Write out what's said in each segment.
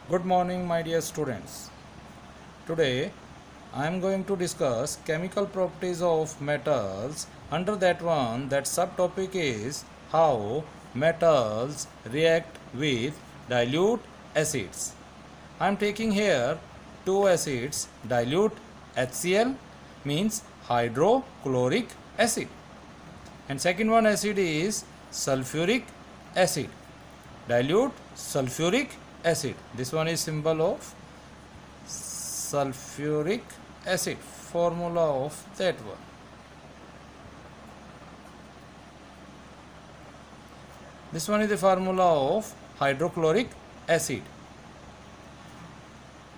Good morning, my dear students. Today I am going to discuss chemical properties of metals. Under that one, that subtopic is how metals react with dilute acids. I am taking here two acids, dilute HCl means hydrochloric acid, and second one acid is sulfuric acid, dilute sulfuric acid. This one is symbol of sulfuric acid, formula of that one. This one is the formula of hydrochloric acid.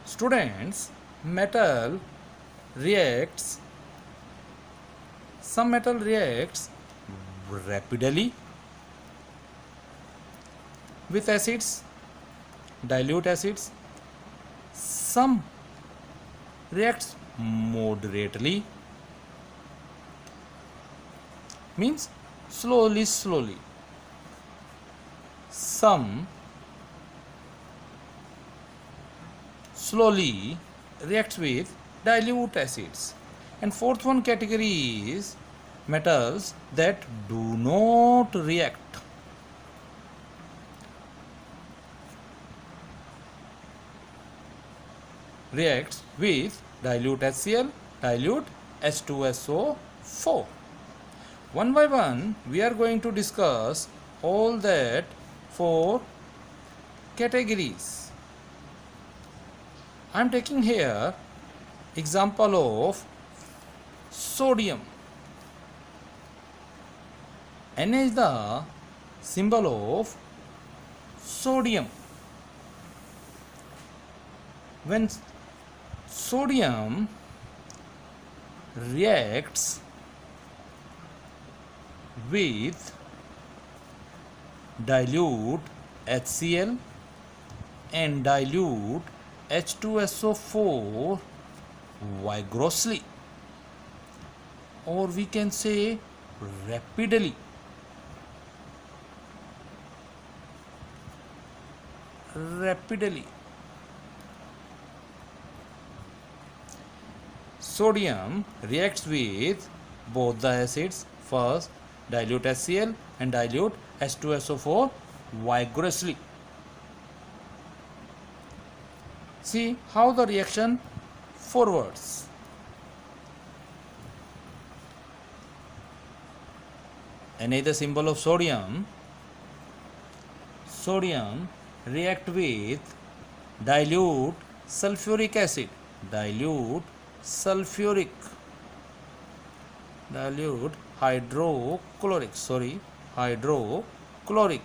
Students, metal reacts, some metal reacts rapidly with acids, dilute acids. Some reacts moderately, means slowly. Some slowly reacts with dilute acids. And fourth one category is metals that do not react. Reacts with dilute HCl, dilute H2SO4. One by one, we are going to discuss all that four categories. I am taking here example of sodium. Na is the symbol of sodium. When sodium reacts with dilute HCl and dilute H2SO4 vigorously, or we can say rapidly. Sodium reacts with both the acids, first dilute HCl and dilute H2SO4 vigorously. See how the reaction forwards. Na is the symbol of sodium. Sodium react with dilute sulfuric acid, dilute hydrochloric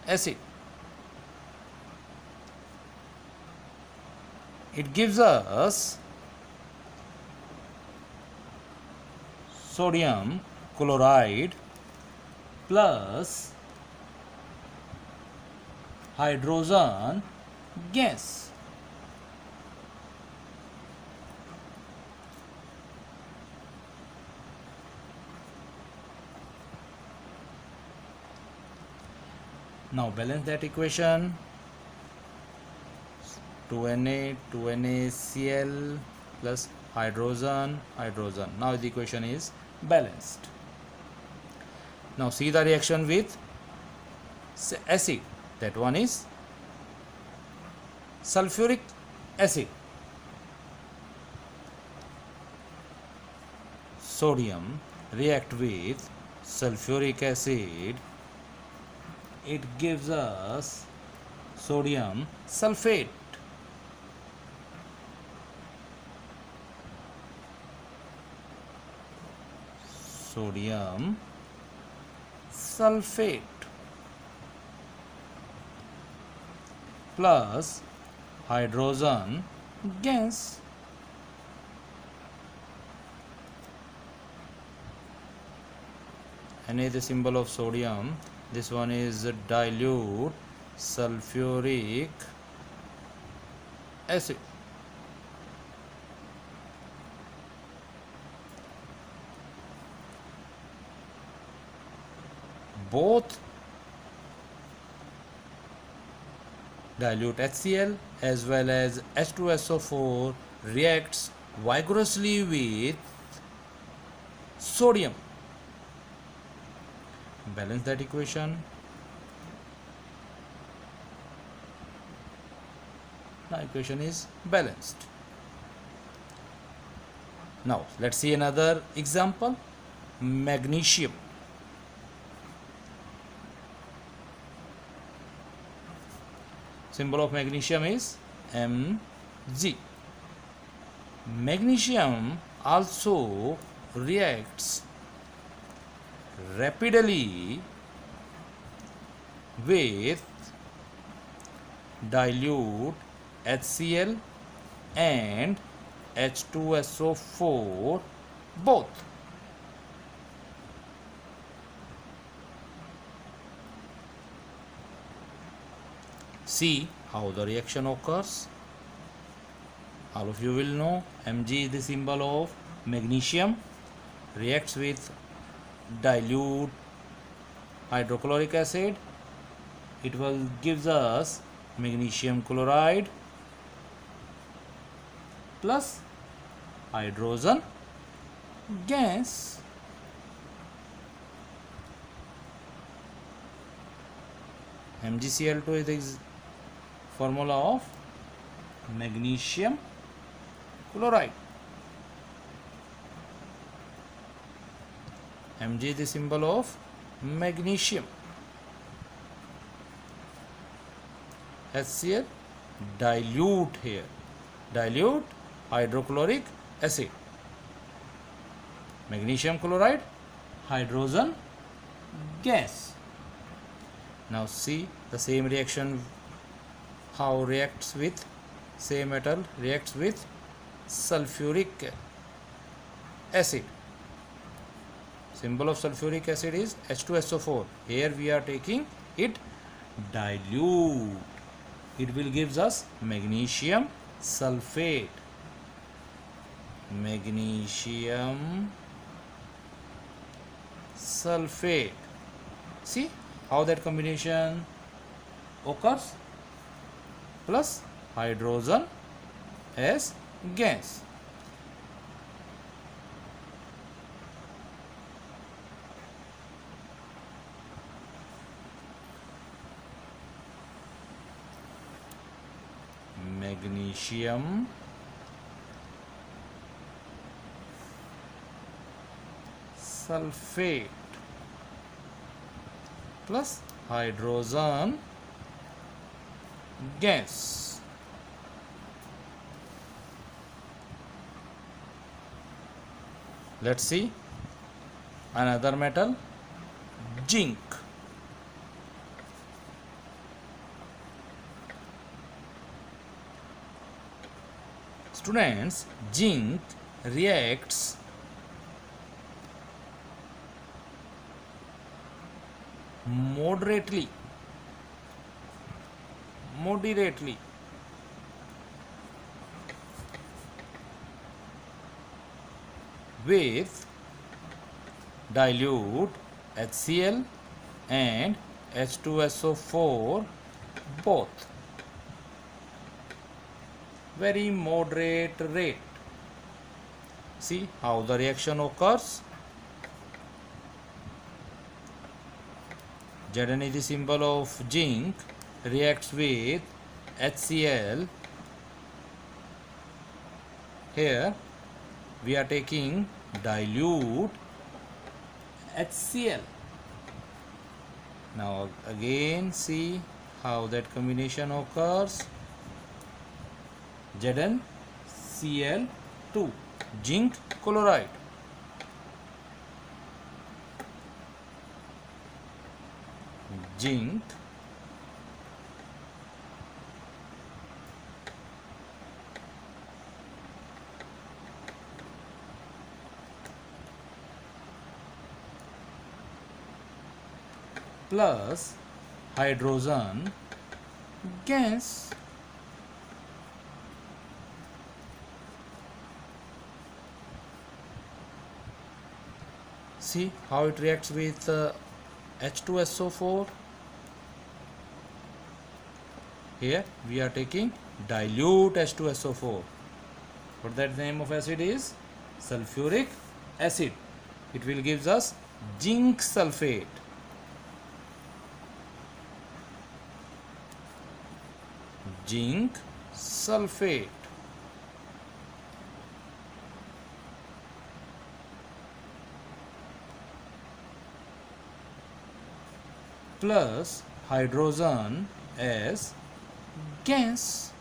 acid. It gives us sodium chloride plus hydrogen gas. Now balance that equation. 2Na, 2NaCl plus hydrogen. Now the equation is balanced. Now see the reaction with acid. That one is sulfuric acid. Sodium react with sulfuric acid. It gives us sodium sulfate. Sodium sulfate plus hydrogen gas. Na is the symbol of sodium. This one is dilute sulfuric acid. Both dilute HCl as well as H2SO4 reacts vigorously with sodium. Balance that equation. Now equation is balanced. Now let's see another example. Magnesium. Symbol of magnesium is Mg. Magnesium also reacts rapidly with dilute HCl and H2SO4 both. See how the reaction occurs. All of you will know Mg is the symbol of magnesium, reacts with dilute hydrochloric acid. It will gives us magnesium chloride plus hydrogen gas. MgCl2 is the formula of magnesium chloride. Mg is the symbol of magnesium. HCl dilute here, dilute hydrochloric acid. Magnesium chloride, hydrogen gas. Now see the same reaction, how reacts with same metal reacts with sulfuric acid. Symbol of sulfuric acid is H2SO4. Here we are taking it dilute. It will gives us magnesium sulfate. Magnesium sulfate. See how that combination occurs, plus hydrogen as gas. Magnesium sulfate plus hydrogen gas. Let's see another metal, zinc. Students, zinc reacts moderately with dilute HCl and H2SO4 both. Very moderate rate. See how the reaction occurs. Zn is the symbol of zinc, reacts with HCl. Here we are taking dilute HCl. Now again see how that combination occurs. ZnCl2, zinc chloride. Zinc plus hydrogen gas. See how it reacts with H2SO4. Here we are taking dilute H2SO4. But that name of acid is sulfuric acid. It will gives us zinc sulfate. Zinc sulfate. Plus hydrogen as gas.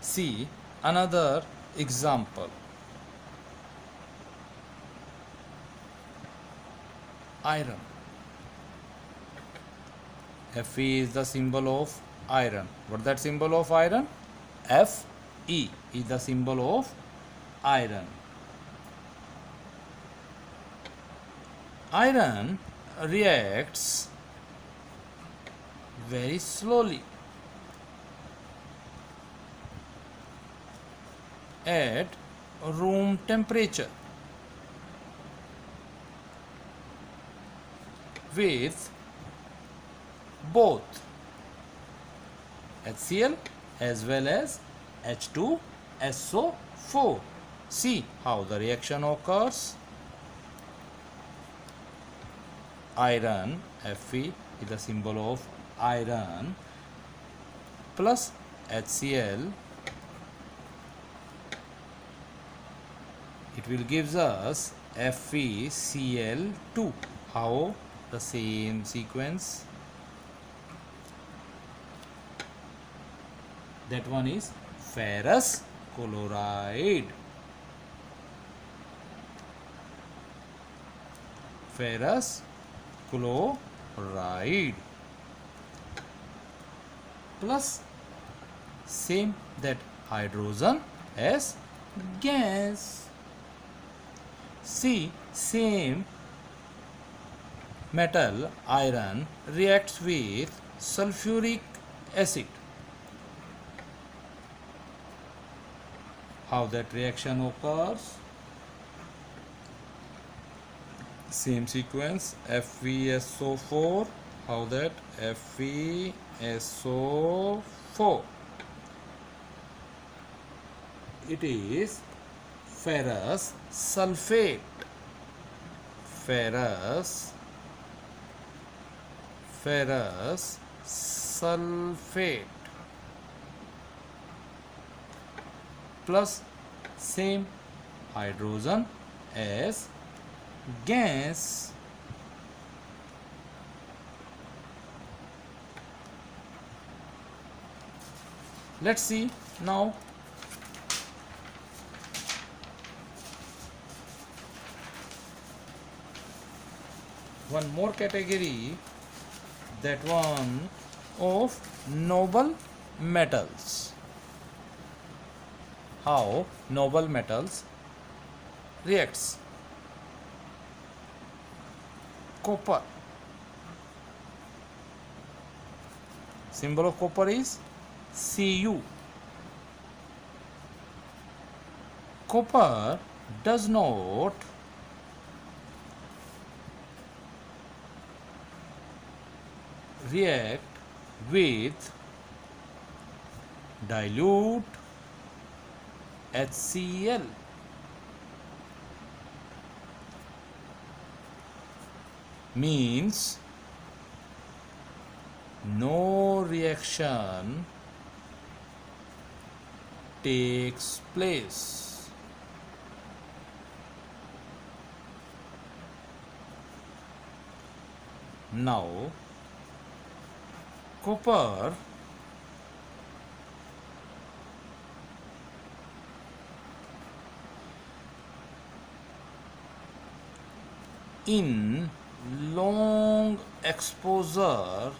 See another example. Iron. Fe is the symbol of iron. What is that symbol of iron? Fe is the symbol of iron. Iron reacts very slowly at room temperature with both HCl as well as H2SO4. See how the reaction occurs. Iron, Fe is the symbol of iron, plus HCl, it will gives us FeCl2. How? The same sequence. That one is ferrous chloride. Ferrous chloride plus same that hydrogen as gas. See, same metal iron reacts with sulfuric acid. How that reaction occurs? Same sequence, FeSO4. How that? FeSO4. It is ferrous sulfate. Ferrous sulfate plus same hydrogen as gas. Let's see now one more category, that one of noble metals. How noble metals reacts. Copper. Symbol of copper is Cu. Copper does not react with dilute HCl. Means no reaction takes place. Now copper in long exposure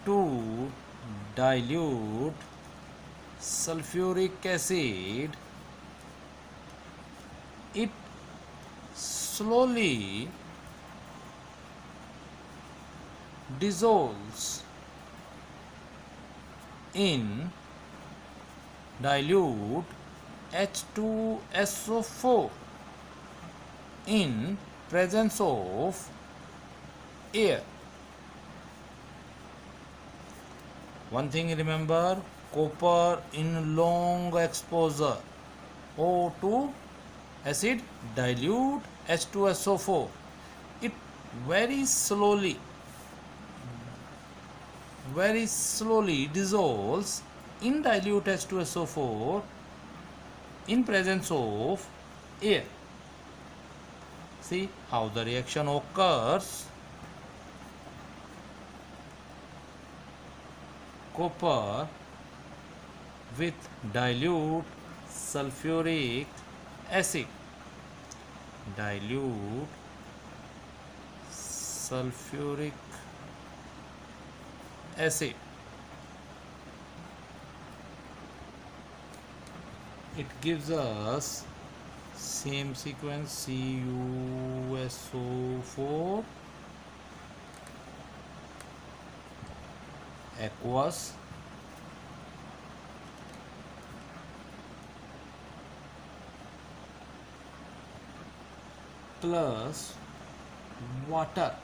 to dilute sulfuric acid, it slowly dissolves in dilute H2SO4 in presence of air. One thing remember, copper in long exposure, O2 acid dilute H2SO4. It very slowly dissolves in dilute H2SO4 in presence of air. See how the reaction occurs. Copper with dilute sulfuric acid. Dilute sulfuric acid. It gives us same sequence CuSO4 aqueous plus water.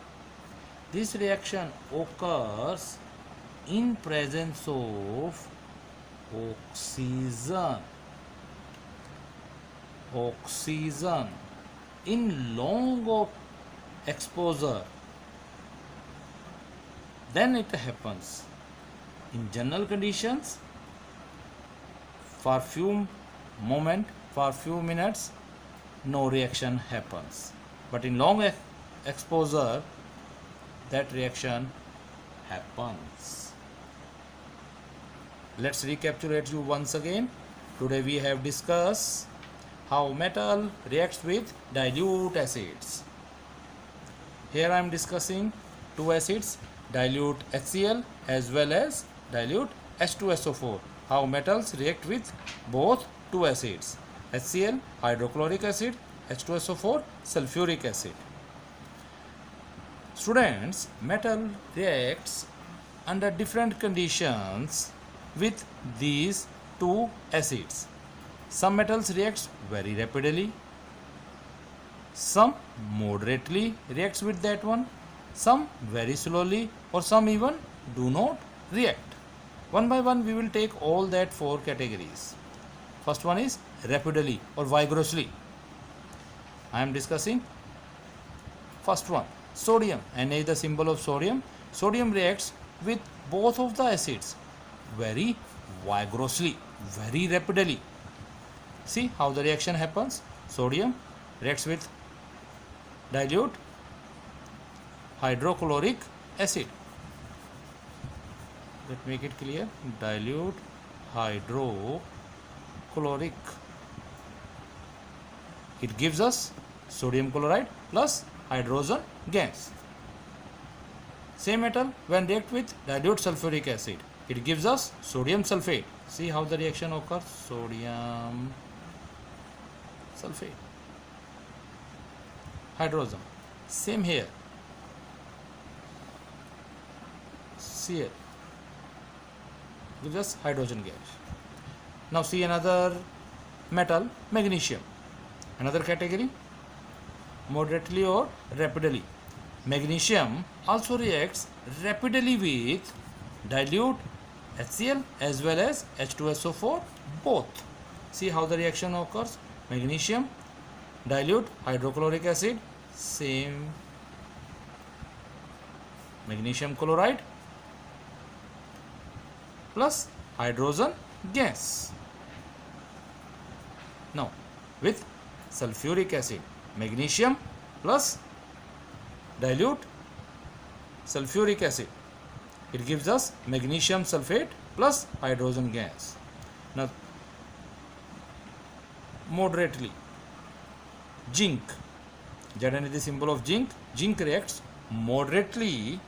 This reaction occurs in presence of oxygen in long exposure. Then it happens in general conditions for few minutes no reaction happens, but in long exposure that reaction happens. Let's recapitulate you once again. Today we have discussed how metal reacts with dilute acids. Here I am discussing two acids, dilute HCl as well as dilute H2SO4. How metals react with both two acids, HCl hydrochloric acid, H2SO4 sulfuric acid. Students, metal reacts under different conditions with these two acids. Some metals reacts very rapidly, some moderately reacts with that one, some very slowly, or some even do not react. One by one we will take all that four categories. First one is rapidly or vigorously. I am discussing first one, sodium. Na is the symbol of sodium. Sodium reacts with both of the acids very vigorously, very rapidly. See how the reaction happens. Sodium reacts with dilute hydrochloric acid. Let me make it clear. Dilute hydrochloric. It gives us sodium chloride plus hydrogen gas. Same metal when react with dilute sulfuric acid, it gives us sodium sulfate. See how the reaction occurs. Sodium sulfate, hydrogen. Same here. Cl gives us hydrogen gas. Now see another metal, magnesium. Another category, moderately or rapidly. Magnesium also reacts rapidly with dilute HCl as well as H2SO4 both. See how the reaction occurs. Magnesium, dilute hydrochloric acid, same magnesium chloride plus hydrogen gas. Now with sulfuric acid, magnesium plus dilute sulfuric acid, it gives us magnesium sulfate plus hydrogen gas. Now moderately, zinc. Zn is the symbol of zinc. Zinc reacts moderately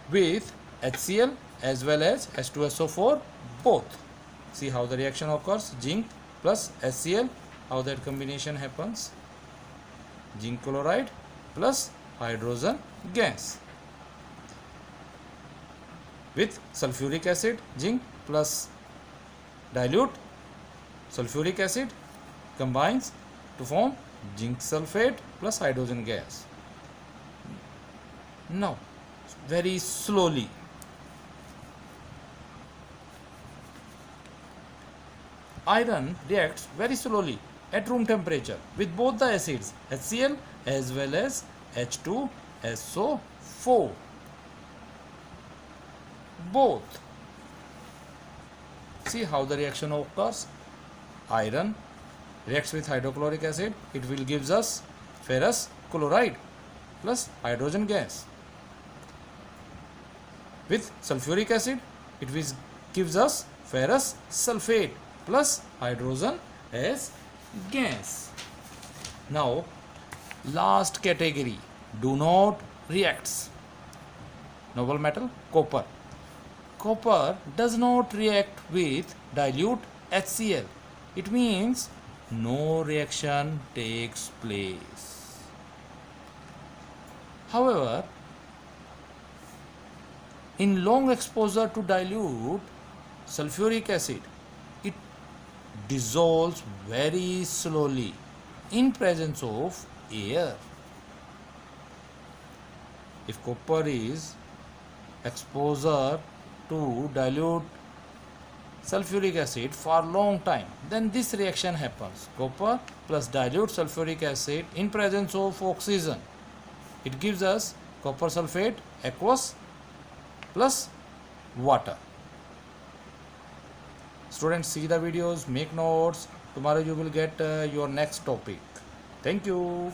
with HCl as well as H2SO4 both. See how the reaction occurs. Zinc plus HCl, how that combination happens. Zinc chloride plus hydrogen gas with sulfuric acid, zinc plus dilute sulfuric acid combines to form zinc sulfate plus hydrogen gas. Now, very slowly, iron reacts very slowly at room temperature with both the acids HCl as well as H2SO4. Both. See how the reaction occurs. Iron reacts with hydrochloric acid. It will gives us ferrous chloride plus hydrogen gas. With sulfuric acid, it gives us ferrous sulfate plus hydrogen as gas. Now, last category, do not reacts. Noble metal, copper. Copper does not react with dilute HCl. It means no reaction takes place. However, in long exposure to dilute sulfuric acid, it dissolves very slowly in presence of air. If copper is exposure to dilute sulfuric acid for long time, then this reaction happens. Copper plus dilute sulfuric acid in presence of oxygen. It gives us copper sulfate aqueous plus water. Students, see the videos, make notes. Tomorrow you will get your next topic. Thank you.